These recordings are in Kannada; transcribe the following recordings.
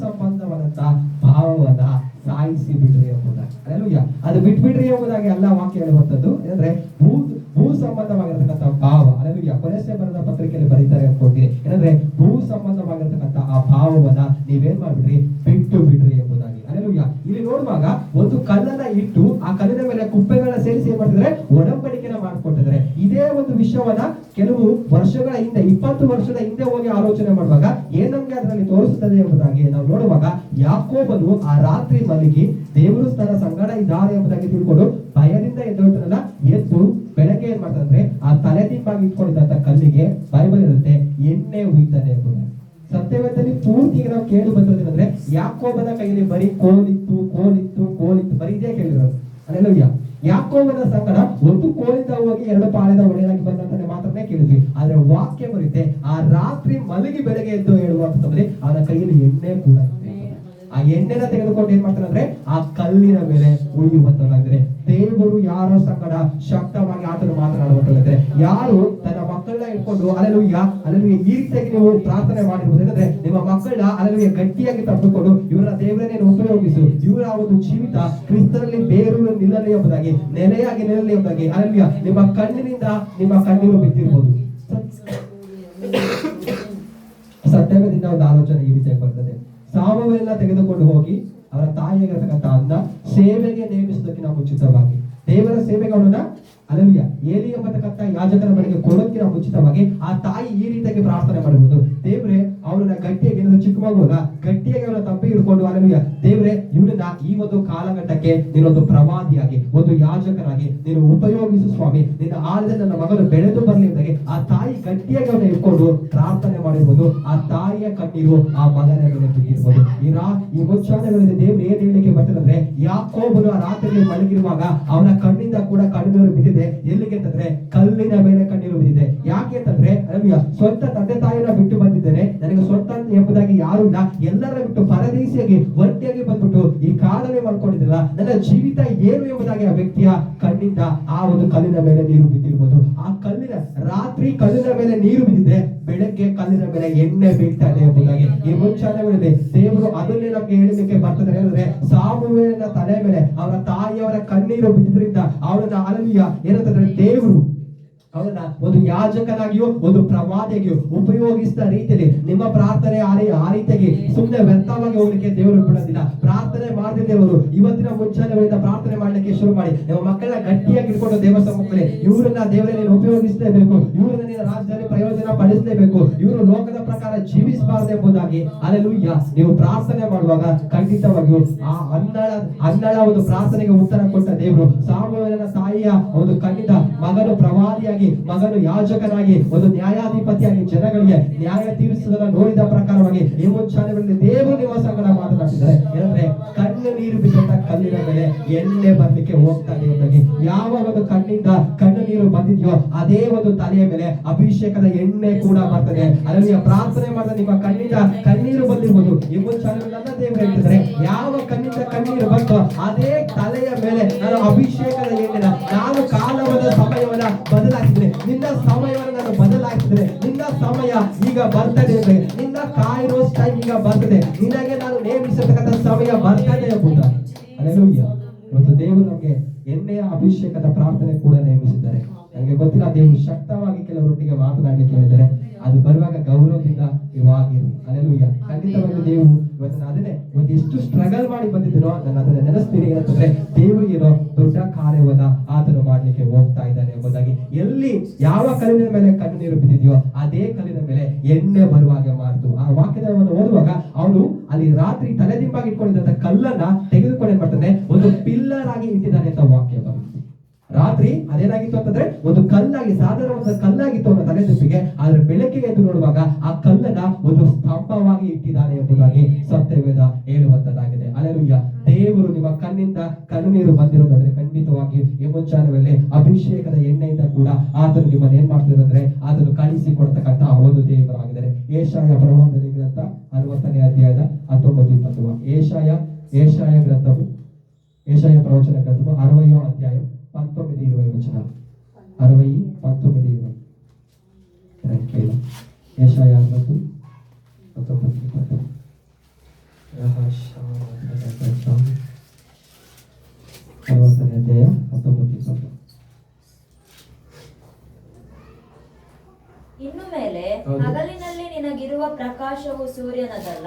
ಸಂಬಂಧವಾದಂತ ಭಾವವನ್ನ ಸಾಯಿಸಿ ಬಿಡ್ರಿ ಎಂಬುದಾಗಿ. ಅಲ್ಲೆಲೂಯ್ಯ. ಅದು ಬಿಟ್ಬಿಡ್ರಿ ಎಂಬುದಾಗಿ ಎಲ್ಲ ವಾಕ್ಯ ಹೇಳುವಂಥದ್ದು ಏನಂದ್ರೆ ಭೂ ಸಂಬಂಧವಾಗಿರತಕ್ಕಂಥ ಭಾವ. ಅಲ್ಲೆಲೂಯ್ಯ. ಕೊಲೆಸೆ ಬರೆದ ಪತ್ರಿಕೆಯಲ್ಲಿ ಬರೀತಾರೆ ಅನ್ಕೊಳ್ತೀನಿ. ಏನಂದ್ರೆ ಭೂ ಸಂಬಂಧವಾಗಿರತಕ್ಕಂಥ ಆ ಭಾವವನ್ನ ನೀವೇನ್ ಮಾಡ್ಬಿಡ್ರಿ, ಬಿಟ್ಟು ಬಿಡ್ರಿ ಎಂಬುದಾಗಿ. ಅಲ್ಲೆಲೂಯ್ಯ. ಇಲ್ಲಿ ನೋಡುವಾಗ ಒಂದು ಕಲ್ಲನ್ನ ಇಟ್ಟು ಆ ಕಲ್ಲಿನ ಮೇಲೆ ಕುಪ್ಪೆಗಳನ್ನ ಸೇರಿಸಿ ಏನ್ ಮಾಡ್ತಿದ್ರೆ, ಒಡಂಬಡಿಕೆನ ಮಾಡ್ಕೊಟ್ಟಿದ್ದಾರೆ. ಇದೇ ಒಂದು ವಿಷಯವನ್ನ ಕೆಲವು ವರ್ಷಗಳ ಹಿಂದೆ, 20 ವರ್ಷದ ಹಿಂದೆ ಹೋಗಿ ಆಲೋಚನೆ ಮಾಡುವಾಗ ಏನ್ ನಮ್ಗೆ ಅದರಲ್ಲಿ ತೋರಿಸುತ್ತದೆ ಎಂಬುದಾಗಿ ನಾವು ನೋಡುವಾಗ, ಯಾಕೋಬನು ಆ ರಾತ್ರಿ ಮಲಗಿ ದೇವರು ತನ್ನ ಸಂಗಡ ಇದ್ದಾರೆ ಎಂಬುದಾಗಿ ತಿಳ್ಕೊಂಡು ಭಯದಿಂದ ಎದ್ದೋಟನಲ್ಲ, ಎದ್ದು ಬೆಳಗ್ಗೆ ಏನ್ ಮಾಡ್ತಾರೆ, ಆ ತಲೆದಿಂಬಾಗಿ ಇಟ್ಕೊಂಡಿದ್ದಂತ ಕಲ್ಲಿಗೆ ಬೈಬಲ್ ಇರುತ್ತೆ ಎಣ್ಣೆ ಹುಯ್ತಾನೆ ಎಂಬುದಾಗಿ. ಸತ್ಯವೇದದಲ್ಲಿ ಪೂರ್ತಿ ನಾವು ಕೇಳಿ ಬಂದಿರೋದಂದ್ರೆ ಯಾಕೋಬನ ಕೈಯಲ್ಲಿ ಬರೀ ಕೋಲಿತ್ತು ಬರೀ ಇದೇ ಕೇಳಿರೋದು. ಅಲ್ಲೆಲೂಯ್ಯ. ಯಾಕೋಬನ ಸಂಗಡ ಒಂದು ಕೋಲಿಂದ ಹೋಗಿ 2 ಪಾಳೆದ ಒಡೆಯಲಾಗಿ ಬಂದಂತಾನೆ ಮಾತ್ರನೇ ಕೇಳಿದ್ವಿ. ಆದ್ರೆ ವಾಕ್ಯ ಬರುತ್ತೆ ಆ ರಾತ್ರಿ ಮಲಗಿ ಬೆಳಗ್ಗೆ ಎದ್ದು ಹೇಳುವಂತಂದ್ರೆ ಅವನ ಕೈಯಲ್ಲಿ ಎಣ್ಣೆ ಕೂಡ ಇದೆ. ಆ ಎಣ್ಣೆನ ತೆಗೆದುಕೊಂಡು ಏನ್ ಮಾಡ್ತಾನೆ ಅಂದ್ರೆ ಆ ಕಲ್ಲಿನ ಮೇಲೆ ಉಳಿಯುವಂತನಾಗಿದ್ರೆ, ದೇವರು ಯಾರ ಸಂಗಡ ಶಕ್ತವಾಗಿ ಆತನು ಮಾತನಾಡುವಂತಂದ್ರೆ, ಯಾರು ತನ್ನ ಮಕ್ಕಳನ್ನ ಇಟ್ಕೊಂಡು ಅಲ್ಲೆಲೂಯ್ಯ ಈ ರೀತಿಯಾಗಿ ನೀವು ಪ್ರಾರ್ಥನೆ ಮಾಡಿರ್ಬೋದು. ಏನಂದ್ರೆ ನಿಮ್ಮ ಮಕ್ಕಳನ್ನ ಅಲ್ಲೆಲೂಯ್ಯ ಗಟ್ಟಿಯಾಗಿ ತಪ್ಪಿಕೊಂಡು ಇವರ ದೇವರನ್ನೇ ಉಪಯೋಗಿಸು, ಇವರ ಒಂದು ಜೀವಿತ ಕ್ರಿಸ್ತರಲ್ಲಿ ಬೇರೂರು ನಿಲ್ಲಲಿ ಎಂಬುದಾಗಿ, ನೆಲೆಯಾಗಿ ನಿಲ್ಲಲಿ ಎಂಬುದಾಗಿ. ಅಲ್ಲೆಲೂಯ್ಯ. ನಿಮ್ಮ ಕಣ್ಣಿನಿಂದ ನಿಮ್ಮ ಕಣ್ಣೀರು ಬಿದ್ದಿರ್ಬೋದು. ಸತ್ಯವೇದಿಂದ ಒಂದು ಆಲೋಚನೆ ಈ ರೀತಿಯಾಗಿ ಬರ್ತದೆ. ಸಾಮವೇಲನ್ನ ತೆಗೆದುಕೊಂಡು ಹೋಗಿ ಅವರ ತಾಯಿಯಾಗಿರತಕ್ಕಂಥ ಅನ್ನ ಸೇವೆಗೆ ನೇಮಿಸುವುದಕ್ಕೆ ನಾವು ಮುಂಚಿತವಾಗಿ, ದೇವರ ಸೇವೆಗೆ ಅವನನ್ನ ಅಲ್ಲೆಲೂಯ್ಯ ಏಲಿ ಎಂಬತಕ್ಕಂಥ ಯಾಜಕರ ಮನೆಗೆ ಕೊಡೋಕೆ ನಾವು ಮುಂಚಿತವಾಗಿ ಆ ತಾಯಿ ಈ ರೀತಿಯಾಗಿ ಪ್ರಾರ್ಥನೆ ಮಾಡಬಹುದು. ದೇವ್ರೆ ಅವನನ್ನ ಗಟ್ಟಿಯಾಗಿ, ಚಿಕ್ಕ ಮಗುವನ್ನ ಗಟ್ಟಿಯಾಗಿ ಅವನ ತಪ್ಪಿ ಹಿಡ್ಕೊಂಡು ಅಲ್ಲೆಲೂಯ್ಯ ದೇವ್ರೆ ಇವನನ್ನ ಈ ಒಂದು ಕಾಲಘಟ್ಟಕ್ಕೆ ನೀನೊಂದು ಪ್ರವಾದಿಯಾಗಿ, ಒಂದು ಯಾಜಕರಾಗಿ ನೀನು ಉಪಯೋಗಿಸು ಸ್ವಾಮಿ, ನಿನ್ನ ಆಳದಲ್ಲಿ ನನ್ನ ಮಗನು ಬೆಳೆದು ಬರಲಿ ಎಂದಾಗೆ ಆ ತಾಯಿ ಗಟ್ಟಿಯಾಗಿ ಅವನ ಇಟ್ಕೊಂಡು ಪ್ರಾರ್ಥನೆ ಮಾಡಿರ್ಬೋದು. ಆ ತಾಯಿಯ ಕಣ್ಣೀರು ಆ ಮಗನ ಮೇಲೆ ಬಿದ್ದಿರ್ಬೋದು. ಈ ಮುಂಚಾನೆಗಳಲ್ಲಿ ದೇವ್ರು ಏನ್ ಹೇಳಿಕೆ ಬರ್ತದಂದ್ರೆ, ಯಾಕೋಬನು ಆ ರಾತ್ರಿ ಮಲಗಿರುವಾಗ ಅವನ ಕಣ್ಣಿಂದ ಕೂಡ ಕಣ್ಣೀರು ಬಿದ್ದಿದೆ. ಎಲ್ಲಿಗೆ ಅಂತಂದ್ರೆ ಕಲ್ಲಿನ ಮೇಲೆ ಕಣ್ಣೀರು ಬಿದ್ದಿದೆ. ಯಾಕೆ ಅಂತಂದ್ರೆ ಸ್ವಂತ ತಂದೆ ತಾಯಿನ ಬಿಟ್ಟು ಬಂದಿದ್ದೇನೆ, ನನಗೆ ಸ್ವಂತ ಎಂಬುದಾಗಿ ಯಾರು ಇಲ್ಲ, ಎಲ್ಲರ ಬಿಟ್ಟು ಪರದೇಶಿಯಾಗಿ ಒಂಟಿಯಾಗಿ ಬಂದ್ಬಿಟ್ಟು ಈ ಕಾಡಲ್ಲಿ ಮಾಡ್ಕೊಂಡಿದ್ದಿಲ್ಲ, ನನ್ನ ಜೀವಿತ ಏನು ಎಂಬುದಾಗಿ ಆ ವ್ಯಕ್ತಿಯ ಕಣ್ಣಿಂದ ಆ ಒಂದು ಕಲ್ಲಿನ ಮೇಲೆ ನೀರು ಬಿದ್ದಿರ್ಬೋದು. ಆ ಕಲ್ಲಿನ ರಾತ್ರಿ ಕಲ್ಲಿನ ಮೇಲೆ ನೀರು ಬಿದ್ದಿದೆ, ಬೆಳಗ್ಗೆ ಕಲ್ಲಿನ ಮೇಲೆ ಎಣ್ಣೆ ಬೀಳ್ತಾ ಇದೆ ಎಂಬುದಾಗಿ ಈ ಮುಂಚಾನೆಗಳಿದೆ. ದೇವರು ಅದನ್ನೇ ನಮ್ಗೆ ಹೇಳಲಿಕ್ಕೆ ಬರ್ತದೆ. ಅಂದ್ರೆ ಸಾಮುವೇಲನ ತಲೆ ಮೇಲೆ ಅವರ ತಾಯಿಯವರ ಕಣ್ಣೀರು ಬಿದ್ದಿದ್ರಿಂದ ಅವರನ್ನ ಅಲ್ಲೆಲೂಯ್ಯ ಏನಂತಂದ್ರೆ ದೇವರು ಅವರನ್ನ ಒಂದು ಯಾಜಕನಾಗಿಯೋ ಒಂದು ಪ್ರವಾದಿಯಾಗಿಯೋ ಉಪಯೋಗಿಸಿದ ರೀತಿಯಲ್ಲಿ ನಿಮ್ಮ ಪ್ರಾರ್ಥನೆ ಆ ರೀತಿಯಾಗಿ ಸುಮ್ಮನೆ ವ್ಯರ್ಥವಾಗಿ ಹೋಗ್ಲಿಕ್ಕೆ ದೇವರು ಬಿಡೋದಿಲ್ಲ. ಪ್ರಾರ್ಥನೆ ಮಾಡದಿದ್ದವರು ಇವತ್ತಿನ ಮುಂಚಾನೆಗಳಿಂದ ಪ್ರಾರ್ಥನೆ ಮಾಡ್ಲಿಕ್ಕೆ ಶುರು ಮಾಡಿ. ನಿಮ್ಮ ಮಕ್ಕಳನ್ನ ಗಟ್ಟಿಯಾಗಿ ಇಟ್ಕೊಂಡು ದೇವರ ಸಮ್ಮುಖದಲ್ಲಿ ಇವ್ರನ್ನ ದೇವರೇ ನೀನು ಉಪಯೋಗಿಸಲೇಬೇಕು, ಇವ್ರನ್ನ ನೀನು ರಾಜ್ಯದಲ್ಲಿ ಪ್ರಯೋಜನ ಪಡಿಸಲೇಬೇಕು, ಇವರು ಲೋಕದ ಪ್ರಕಾರ ಜೀವಿಸಬಾರದು ಎಂಬುದಾಗಿ ಅಲ್ಲೆಲೂಯ್ಯ ನೀವು ಪ್ರಾರ್ಥನೆ ಮಾಡುವಾಗ ಖಂಡಿತವಾಗಿಯೂ ಆ ಅನ್ನಳ ಒಂದು ಪ್ರಾರ್ಥನೆಗೆ ಉತ್ತರ ಕೊಟ್ಟ ದೇವರು ಸಾಮುವೇಲನ ತಾಯಿಯ ಒಂದು ಕಣ್ಣಿಂದ ಮಗನು ಪ್ರವಾದಿಯಾಗಿ, ಮಗನು ಯಾಜಕನಾಗಿ, ಒಂದು ನ್ಯಾಯಾಧಿಪತಿಯಾಗಿ ಜನಗಳಿಗೆ ನ್ಯಾಯ ತೀರಿಸುವುದನ್ನು ನೋಡಿದ ಪ್ರಕಾರವಾಗಿ ಈ ಮುಂಚಾನೆಗಳಲ್ಲಿ ದೇವರು ನಿಮ್ಮ ಸಂಗಡ ಮಾತನಾಡಿದ್ದಾರೆ. ಏನಂದ್ರೆ ಕಣ್ಣು ನೀರು ಬಿದ್ದಂತ ಕಲ್ಲಿನ ಮೇಲೆ ಎಣ್ಣೆ ಬರ್ಲಿಕ್ಕೆ ಹೋಗ್ತಾ ಇದೆ. ಯಾವ ಒಂದು ಕಣ್ಣಿಂದ ಕಣ್ಣು ನೀರು ಬಂದಿದೆಯೋ ಅದೇ ಒಂದು ತಲೆಯ ಮೇಲೆ ಅಭಿಷೇಕದ ಎಣ್ಣೆ ಕೂಡ ಬರ್ತದೆ. ಅದರಲ್ಲಿ ಪ್ರಾರ್ಥನೆ ಮಾಡಿದ ನಿಮ್ಮ ಕಣ್ಣಿಂದ ಕಣ್ಣೀರು ಬಂದಿರ್ಬೋದು. ಈ ಮುಂಚಾನೆಗಳನ್ನ ದೇವರು ಹೇಳ್ತಿದ್ದಾರೆ, ಯಾವ ಕಣ್ಣಿಂದ ಕಣ್ಣೀರು ಬಂತೋ ಅದೇ ತಲೆಯ ಮೇಲೆ ನಾನು ಅಭಿಷೇಕದ ಎಣ್ಣೆನ, ನಾನು ಕಾಲವಾದ ಸಮಯವನ್ನ ಬದಲಾಯಿಸಿದ್ರೆ, ನಿನ್ನ ಸಮಯವನ್ನು ನಾನು ಬದಲಾಯಿಸಿದ್ರೆ, ನಿನ್ನ ಸಮಯ ಈಗ ಬರ್ತದೆ ಅಂದ್ರೆ, ನಿನ್ನ ಕಾಯಿರೋ ಟೈಮ್ ಈಗ ಬರ್ತದೆ, ನಿನಗೆ ನಾನು ನೇಮಿಸತಕ್ಕಂಥ ಸಮಯ ಬರ್ತದೆ ಎಂಬುದಾಗಿ. ಅಲ್ಲೆಲೂಯ್ಯ. ಇವತ್ತು ದೇವರು ನಮಗೆ ಎಣ್ಣೆಯ ಅಭಿಷೇಕದ ಪ್ರಾರ್ಥನೆ ಕೂಡ ನೇಮಿಸಿದ್ದಾರೆ. ನನಗೆ ಗೊತ್ತಿಲ್ಲ, ದೇವರು ಶಕ್ತವಾಗಿ ಕೆಲವರೊಟ್ಟಿಗೆ ಮಾತನಾಡಲಿಕ್ಕೆ ಹೇಳಿದ್ದಾರೆ. ಅದು ಬರುವಾಗ ಗೌರವದಿಂದ ಇವಾಗಿರು. ಅಲ್ಲೆಲೂಯ್ಯ. ಖಂಡಿತವಾಗಿ ದೇವರು ಇವತ್ತು ಅದನ್ನೇ ಇವತ್ತು ಎಷ್ಟು ಸ್ಟ್ರಗಲ್ ಮಾಡಿ ಬಂದಿದ್ದೀನೋ ನಾನು ಅದನ್ನ ನೆನೆಸ್ತೀನಿ. ಏನಂತಂದ್ರೆ ದೇವರು ಏನೋ ದೊಡ್ಡ ಕಾರ್ಯವನ್ನ ಆತನು ಮಾಡ್ಲಿಕ್ಕೆ ಹೋಗ್ತಾ ಇದ್ದಾನೆ ಎಂಬುದಾಗಿ. ಎಲ್ಲಿ ಯಾವ ಕಲ್ಲಿನ ಮೇಲೆ ಕಣ್ಣು ನೀರು ಬಿದ್ದಿದೆಯೋ ಅದೇ ಕಲ್ಲಿನ ಮೇಲೆ ಎಣ್ಣೆ ಬರುವಾಗೆ ಮಾಡ್ತು. ಆ ವಾಕ್ಯವನ್ನು ಓದುವಾಗ ಅವನು ಅಲ್ಲಿ ರಾತ್ರಿ ತಲೆದಿಂಬಾಗಿ ಇಟ್ಕೊಂಡಿದ್ದಂತ ಕಲ್ಲನ್ನ ತೆಗೆದುಕೊಂಡು ಏನ್ ಮಾಡ್ತಾನೆ, ಒಂದು ಪಿಲ್ಲರ್ ಆಗಿ ಇಟ್ಟಿದ್ದಾನೆ ಅಂತ ವಾಕ್ಯ ಬರುತ್ತೆ. ರಾತ್ರಿ ಅದೇನಾಗಿತ್ತು ಅಂತಂದ್ರೆ ಒಂದು ಕಲ್ಲಾಗಿ, ಸಾಧಾರಣ ಒಂದು ಕಲ್ಲಾಗಿತ್ತು ಅವನ ತಲೆದಿಂಬಿಗೆ. ಆದ್ರೆ ಬೆಳಕಿಗೆ ಎದ್ದು ನೋಡುವಾಗ ಆ ಕಲ್ಲನ್ನ ಒಂದು ಸ್ತಂಭವಾಗಿ ಇಟ್ಟಿದ್ದಾನೆ ಎಂಬುದಾಗಿ ಸತ್ಯವೇದ ಹೇಳುವಂತದ್ದಾಗಿದೆ. ಅಲ್ಲೆಲೂಯ್ಯ. ದೇವರು ನಿಮ್ಮ ಕಣ್ಣಿಂದ ಕಣ್ಣು ನೀರು ಬಂದಿರೋದಾದ್ರೆ ಖಂಡಿತವಾಗಿ ಈ ಮುಂಚಾನದಲ್ಲಿ ಅಭಿಷೇಕದ ಎಣ್ಣೆಯಿಂದ ಕೂಡ ಆತನು ನಿಮ್ಮನ್ನು ಏನ್ ಮಾಡ್ತಿದ್ರೆ ಅಂದ್ರೆ ಆತನು ಕಳಿಸಿ ಕೊಡ್ತಕ್ಕಂಥ ಒಂದು ದೇವರಾಗಿದ್ದಾರೆ. ಏಷಾಯ ಪ್ರವಾದನೆ ಗ್ರಂಥ 60ನೇ ಅಧ್ಯಾಯದ 19-20. ಏಷಾಯ ಗ್ರಂಥವು, ಏಷಾಯ ಪ್ರವಚನ ಗ್ರಂಥವು 60ನೇ ಅಧ್ಯಾಯ 19-20 ವಚನ. 60, 19-20 ಕೇಳ. ಏಷಾಯ 60, 19-20. ಅಧ್ಯಾಯ 19-20. ಇನ್ನು ಮೇಲೆ ಹಗಲಿನಲ್ಲಿ ನಿನಗಿರುವ ಪ್ರಕಾಶವು ಸೂರ್ಯನದಲ್ಲ,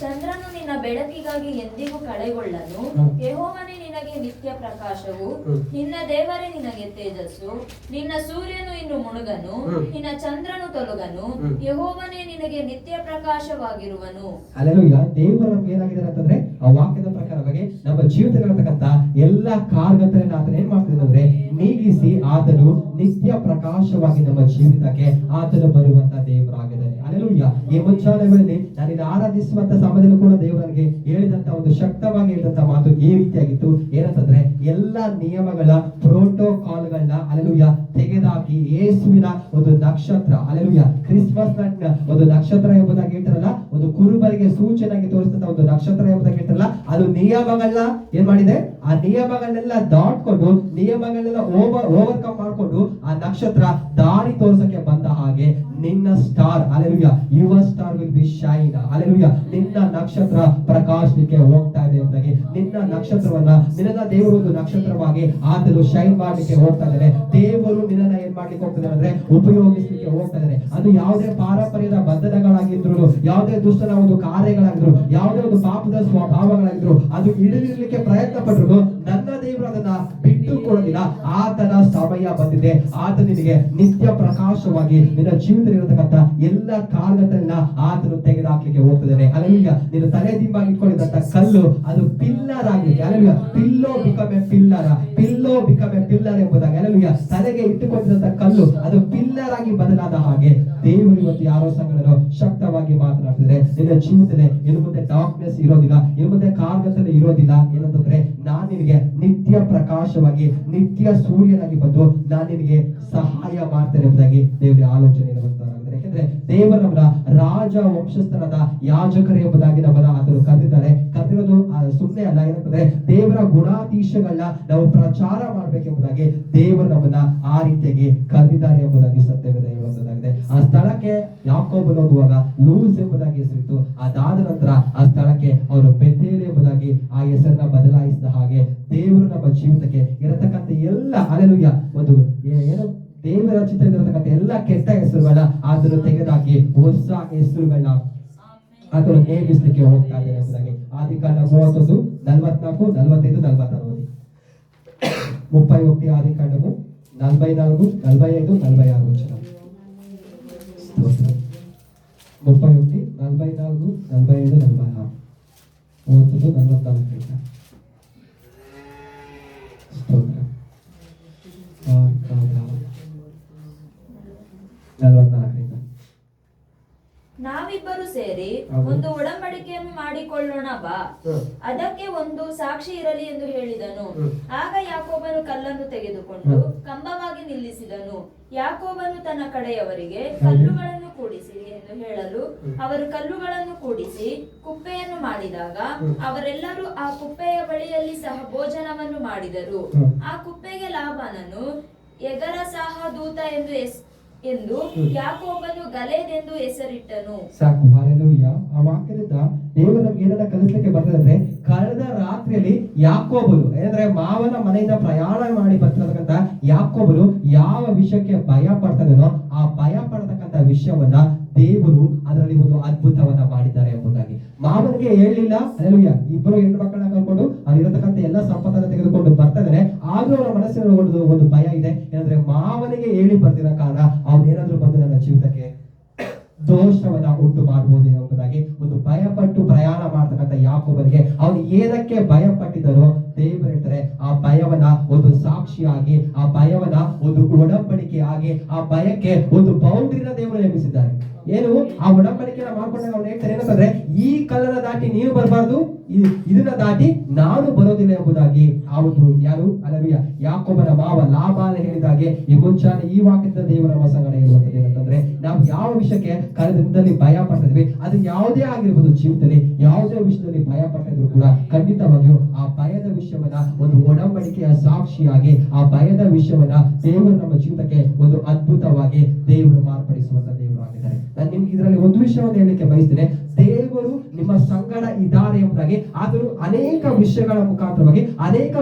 ಚಂದ್ರನು ನಿನ್ನ ಬೆಳಕಿಗಾಗಿ ಎಂದಿಗೂ ಕಳೆಗೊಳ್ಳನು. ಯೆಹೋವನೇ ನಿನಗೆ ನಿತ್ಯ ಪ್ರಕಾಶವು, ನಿನ್ನ ದೇವರೇ ನಿನಗೆ ತೇಜಸ್ಸು. ನಿನ್ನ ಸೂರ್ಯನು ಇನ್ನು ಮುಳುಗನು, ನಿನ್ನ ಚಂದ್ರನು ತೊಲಗನು. ಯೆಹೋವನೇ ನಿನಗೆ ನಿತ್ಯ ಪ್ರಕಾಶವಾಗಿರುವನು. ಹಲ್ಲೆಲೂಯಾ. ದೇವರು ನಮ್ಗೆ ಏನಾಗಿದ್ದಾರೆ ಅಂತಂದ್ರೆ ಆ ವಾಕ್ಯದ ಪ್ರಕಾರವಾಗಿ ನಮ್ಮ ಜೀವಿತದಲ್ಲಿರತಕ್ಕಂತ ಎಲ್ಲಾ ಕಾರ್ಯಗಳನ್ನ ಆತನ ಏನ್ ಮಾಡ್ತಿದ್ದಾನೆ ಅಂದ್ರೆ ನೀಗಿಸಿ ಆತನು ನಿತ್ಯ ಪ್ರಕಾಶವಾಗಿ ನಮ್ಮ ಜೀವಿತಕ್ಕೆ ಆತನು ಬರುವಂತ ದೇವರಾಗಿದ್ದಾನೆ. ಹಲ್ಲೆಲೂಯಾ. ಈ ಮುಂಚಾನೆ ವೇಳೆಯಲ್ಲಿ ನಾನು ಆರಾಧಿಸುವಂತ ಸಮಯದಲ್ಲೂ ಕೂಡ ದೇವರು ನನಗೆ ಹೇಳಿದಂತ ಒಂದು ಶಕ್ತವಾಗಿ ಹೇಳಿದಂತ ಮಾತು ಈ ರೀತಿಯಾಗಿತ್ತು. ಏನಂತಂದ್ರೆ ಎಲ್ಲಾ ನಿಯಮಗಳ ಪ್ರೋಟೋಕಾಲ್ಗಳನ್ನ ಹಲ್ಲೆಲೂಯಾ ತೆಗೆದಾಕಿ ಯೇಸುವಿನ ಒಂದು ನಕ್ಷತ್ರ, ಹಲ್ಲೆಲೂಯಾ, ಕ್ರಿಸ್ಮಸ್ ಒಂದು ನಕ್ಷತ್ರ ಎಂಬುದಾಗಿ ಹೇಳ್ತಾರಲ್ಲ, ಒಂದು ಕುರುಬರಿಗೆ ಸೂಚನೆಯಾಗಿ ತೋರಿಸಿದಂತ ಒಂದು ನಕ್ಷತ್ರ ಎಂಬುದಾಗಿ ಹೇಳ್ತಾರಲ್ಲ, ಅದು ನಿಯಮಗಳನ್ನ ಏನ್ ಮಾಡಿದೆ, ಆ ನಿಯಮಗಳನ್ನೆಲ್ಲ ದಾಟ್ಕೊಂಡು ನಿಯಮಗಳನ್ನೆಲ್ಲ ಓವರ್ಕಮ್ ಮಾಡ್ಕೊಂಡು ಆ ನಕ್ಷತ್ರ ದಾರಿ ತೋರಿಸಕ್ಕೆ ಬಂದ ಹಾಗೆ ನಿನ್ನ star, hallelujah, your star will be shine, hallelujah, ನಿನ್ನ ನಕ್ಷತ್ರ ಪ್ರಕಾಶಕ್ಕೆ ಹೋಗ್ತಾ ಇದೆ ಎಂಬುದಾಗಿ, ನಿನ್ನ ನಕ್ಷತ್ರವನ್ನ ನಿನ್ನ ದೇವರು ಒಂದು ನಕ್ಷತ್ರವಾಗಿ ಆತನು ಶೈನ್ ಮಾಡ್ಲಿಕ್ಕೆ ಹೋಗ್ತಾ ಇದ್ದಾನೆ. ದೇವರು ನಿನ್ನ ಏನ್ ಮಾಡ್ಲಿಕ್ಕೆ ಹೋಗ್ತಿದ್ದಾನೆ ಅಂದ್ರೆ ಉಪಯೋಗಿಸ್ಲಿಕ್ಕೆ ಹೋಗ್ತಾ ಇದ್ದಾನೆ. ಅದು ಯಾವುದೇ ಪಾರಂಪರ್ಯದ ಬಂಧನಗಳಾಗಿದ್ರು, ಯಾವುದೇ ದುಷ್ಟನ ಒಂದು ಕಾರ್ಯಗಳಾಗಿದ್ರು, ಯಾವುದೇ ಒಂದು ಪಾಪದ ಸ್ವಭಾವಗಳಾಗಿದ್ರು, ಅದು ಹಿಡಿದಿರ್ಲಿಕ್ಕೆ ಪ್ರಯತ್ನ ಪಟ್ಟರು ನನ್ನ ದೇವರು ಅದನ್ನ ಬಿಟ್ಟು ಕೊಡೋದಿಲ್ಲ. ಆತನ ಸಮಯ ಬಂದಿದೆ. ಆತ ನಿನಗೆ ನಿತ್ಯ ಪ್ರಕಾಶವಾಗಿ ನಿನ್ನ ಜೀವಿತದಲ್ಲಿರತಕ್ಕಂತ ಎಲ್ಲ ಕಾರ್ಯಗಳನ್ನ ಆತನು ತೆಗೆದುಹಾಕ್ಲಿಕ್ಕೆ ಹೋಗ್ತಿದ್ದಾನೆ. ಹಲ್ಲೆಲೂಯಾ. ನೀನು ತಲೆ ದಿಂಬಾಗಿ ಇಟ್ಕೊಂಡಿದ್ದಂತ ಕಲ್ಲು ಅದು ಪಿಲ್ಲರ್ ಆಗಿದೆ. Hallelujah. Pillow become A pillar, pillow become A pillar ಎಂಬುದಾಗಿ, ಹಲ್ಲೆಲೂಯಾ, ತಲೆಗೆ ಇಟ್ಟುಕೊಂಡಿದ್ದಂತ ಕಲ್ಲು ಅದು ಪಿಲ್ಲರ್ ಆಗಿ ಬದಲಾದ ಹಾಗೆ ದೇವರು ಇವತ್ತು ಯಾರೋ ಸಂಗಡನು ಶಕ್ತವಾಗಿ ಮಾತನಾಡ್ತಿದ್ರೆ ನಿನ್ನ ಜೀವಿತದಲ್ಲಿ ಇನ್ನು ಮುಂದೆ ಡಾರ್ಕ್ನೆಸ್ ಇರೋದಿಲ್ಲ, ಇನ್ನು ಮುಂದೆ ಕಾರ್ಯದಲ್ಲಿ ಇರೋದಿಲ್ಲ. ಏನಂತಂದ್ರೆ ನಾನ್ ನಿನಗೆ ನಿತ್ಯ ಪ್ರಕಾಶವಾಗಿ ನಿತ್ಯ ಸೂರ್ಯನಾಗಿ ಬಂದು ನಾನು ನಿನಗೆ ಸಹಾಯ ಮಾಡ್ತೇನೆ ಎಂಬುದಾಗಿ ದೇವರ ಆಲೋಚನೆಯನ್ನು ಬರ್ತಾರಾಗಿದ್ದಾರೆ. ಯಾಕಂದ್ರೆ ದೇವರು ನಮ್ಮನ್ನ ರಾಜ ವಂಶಸ್ಥರಾದ ಯಾಜಕರು ಎಂಬುದಾಗಿ ನಮ್ಮನ್ನ ಆತನು ಕರೆದಿದ್ದಾರೆ. ಕರೆದಿರೋದು ಸುಮ್ಮನೆ ಅಲ್ಲ, ಏನಂತಂದ್ರೆ ದೇವರ ಗುಣಾಧೀಶಗಳನ್ನ ನಾವು ಪ್ರಚಾರ ಮಾಡ್ಬೇಕೆಂಬುದಾಗಿ ದೇವರು ನಮ್ಮನ್ನ ಆ ರೀತಿಯಾಗಿ ಕರೆದಿದ್ದಾರೆ ಎಂಬುದಾಗಿ ಸತ್ಯವೇದ ಹೇಳುವಂತದ್ದಾಗಿದೆ. ಆ ಸ್ಥಳಕ್ಕೆ ಯಾಕೋಬನು ಹೋಗುವಾಗ ಲೂಸ್ ಎಂಬುದಾಗಿ ಹೆಸರಿತ್ತು. ಅದಾದ ನಂತರ ಆ ಸ್ಥಳಕ್ಕೆ ಅವರು ಬೆತ್ತೇಲ್ ಎಂಬುದಾಗಿ ಆ ಹೆಸರನ್ನ ಬದಲಾಯಿಸಿದ ಹಾಗೆ ದೇವರು ನಮ್ಮ ಜೀವಿತಕ್ಕೆ ಇರತಕ್ಕಂಥ ಎಲ್ಲ, ಹಲ್ಲೆಲೂಯಾ, ಒಂದು ಏನು ದೇವರ ಚಿತ್ರದಲ್ಲಿರತಕ್ಕಂಥ ಎಲ್ಲ ಕೆಟ್ಟ ಹೆಸರುಗಳನ್ನ ಆತನು ತೆಗೆದಾಕಿ ಹೊಸ ಹೆಸರುಗಳನ್ನ ಆತನು ನೇಮಿಸಲಿಕ್ಕೆ ಹೋಗ್ತಾ ಇದ್ದಾರೆ ಎಂಬುದಾಗಿ ಆದಿಕಾಂಡ 31, 44, 45, 46 ಓದಿ. 31 ಆದಿಕಾಂಡವು 44, 45, 46 ವಚನ. 31, 44, 45, 46 ಓದುವುದು 44. ಸ್ತೋತ್ರ. 44. ನಾವಿಬ್ಬರು ಸೇರಿ ಒಂದು ಒಡಂಬಡಿಕೆಯನ್ನು ಮಾಡಿಕೊಳ್ಳೋಣ ಬಾ, ಅದಕ್ಕೆ ಒಂದು ಸಾಕ್ಷಿ ಇರಲಿ ಎಂದು ಹೇಳಿದನು. ಆಗ ಯಾಕೋಬನು ಕಲ್ಲನ್ನು ತೆಗೆದುಕೊಂಡು ಕಂಬವಾಗಿ ನಿಲ್ಲಿಸಿದನು. ಯಾಕೋಬನು ತನ್ನ ಕಡೆಯವರಿಗೆ ಕಲ್ಲುಗಳನ್ನು ಕೂಡಿಸಿರಿ ಎಂದು ಹೇಳಲು ಅವರು ಕಲ್ಲುಗಳನ್ನು ಕೂಡಿಸಿ ಕುಪ್ಪೆಯನ್ನು ಮಾಡಿದಾಗ ಅವರೆಲ್ಲರೂ ಆ ಕುಪ್ಪೆಯ ಬಳಿಯಲ್ಲಿ ಸಹ ಭೋಜನವನ್ನು ಮಾಡಿದರು. ಆ ಕುಪ್ಪೆಗೆ ಲಾಬಾನನು ಎಗರಸಾಹ ದೂತ ಎಂದು ಯಾಕೋಬನು ಗಲೇದೆಂದು ಹೆಸರಿಟ್ಟನು. ಸಾಕು. ಹಲ್ಲೆಲೂಯಾ. ಆ ವಾಕ್ಯದಿಂದ ದೇವರು ನಮ್ಗೆ ಏನನ್ನ ಕಲಿಸ್ಲಿಕ್ಕೆ ಬರ್ತದಂದ್ರೆ ಕಳೆದ ರಾತ್ರಿಯಲ್ಲಿ ಯಾಕೋಬನು ಏನಂದ್ರೆ ಮಾವನ ಮನೆಯಿಂದ ಪ್ರಯಾಣ ಮಾಡಿ ಬರ್ತಿರತಕ್ಕಂತ ಯಾಕೋಬನು ಯಾವ ವಿಷಯಕ್ಕೆ ಭಯ ಪಡ್ತಾನೋ ಆ ಭಯ ಪಡತಕ್ಕಂತ ವಿಷಯವನ್ನ ದೇವರು ಅದರಲ್ಲಿ ಒಂದು ಅದ್ಭುತವನ್ನ ಮಾಡಿದ್ದಾರೆ ಎಂಬುದಾಗಿ ಮಾವನಿಗೆ ಹೇಳಲಿಲ್ಲ. ಹಲ್ಲೆಲೂಯಾ. ಇಬ್ಬರು ಹೆಣ್ಣು ಮಕ್ಕಳನ್ನ ಕರ್ಕೊಂಡು ಅಲ್ಲಿರತಕ್ಕಂತ ಎಲ್ಲ ಸಂಪತ್ತನ್ನ ತೆಗೆದುಕೊಂಡು ಬರ್ತಾ ಇದ್ದಾನೆ. ಆದ್ರೂ ಅವರ ಮನಸ್ಸಿನ ಒಂದು ಭಯ ಇದೆ. ಏನಂದ್ರೆ ಮಾವನಿಗೆ ಹೇಳಿ ಬರ್ತಿರೋ ಕಾರಣ ಅವನೇನಾದ್ರೂ ಬಂದು ನನ್ನ ಜೀವಿತಕ್ಕೆ ದೋಷವನ್ನ ಉಂಟು ಮಾಡಬಹುದು ಎಂಬುದಾಗಿ ಒಂದು ಭಯಪಟ್ಟು ಪ್ರಯಾಣ ಮಾಡ್ತಕ್ಕಂಥ ಯಾಕೋಬನಿಗೆ ಅವನು ಏನಕ್ಕೆ ಭಯ ಪಟ್ಟಿದನೋ ದೇವರು ಹೇಳ್ತಾರೆ ಆ ಭಯವನ್ನ ಒಂದು ಸಾಕ್ಷಿಯಾಗಿ, ಆ ಭಯವನ್ನ ಒಂದು ಒಡಂಬಡಿಕೆ ಆಗಿ, ಆ ಭಯಕ್ಕೆ ಒಂದು ಬೌಂಡ್ರಿನ ದೇವರು ನೇಮಿಸಿದ್ದಾರೆ. ಏನು ಆ ಒಡಂಬಡಿಕೆನ ಮಾಡ್ಕೊಂಡಾಗ ಅವ್ನು ಹೇಳ್ತಾರೆ ಏನಂತಂದ್ರೆ ಈ ಕಲ್ಲನ್ನ ದಾಟಿ ನೀನು ಬರಬಾರ್ದು, ಇದನ್ನ ದಾಟಿ ನಾನು ಬರೋದಿಲ್ಲ ಎಂಬುದಾಗಿ ಅವನು ಯಾರು ಹಲ್ಲೆಲೂಯಾ ಯಾಕೋಬನ ಮಾವ ಲಾಬಾನ ಹೇಳಿದಾಗೆ ಈ ಮುಂಚಾನೆ ಈ ವಾಕ್ಯದ ದೇವರ ನಮ್ಮ ಸಂಗಡ ಹೇಳುವಂತದ್ದು ಏನಂತಂದ್ರೆ ನಾವು ಯಾವ ವಿಷಯಕ್ಕೆ ಕಳೆದ ದಿನದಲ್ಲಿ ಭಯ ಪಟ್ಟಿದ್ವಿ, ಅದು ಯಾವುದೇ ಆಗಿರ್ಬೋದು, ಜೀವಿತದಲ್ಲಿ ಯಾವುದೇ ವಿಷಯದಲ್ಲಿ ಭಯ ಪಟ್ಟಿದ್ರು ಕೂಡ ಖಂಡಿತವಾಗಿಯೂ ಆ ಭಯದ ವಿಷಯ ವಿಷಯವನ್ನ ಒಂದು ಒಡಂಬಡಿಕೆಯ ಸಾಕ್ಷಿಯಾಗಿ, ಆ ಭಯದ ವಿಷಯವನ್ನ ದೇವರು ನಮ್ಮ ಜೀವಿತಕ್ಕೆ ಒಂದು ಅದ್ಭುತವಾಗಿ ದೇವರು ಮಾರ್ಪಡಿಸುವಂತ ದೇವರಾಗಿದ್ದಾರೆ. ನಾನು ನಿಮ್ಗೆ ಇದರಲ್ಲಿ ಒಂದು ವಿಷಯವನ್ನು ಹೇಳಲಿಕ್ಕೆ ಬಯಸ್ತೇನೆ. ದೇವರು ನಿಮ್ಮ ಸಂಗಡ ಇದ್ದಾರೆ ಎಂಬುದಾಗಿ ಆದರೂ ಅನೇಕ ವಿಷಯಗಳ ಮುಖಾಂತರವಾಗಿ ಅನೇಕ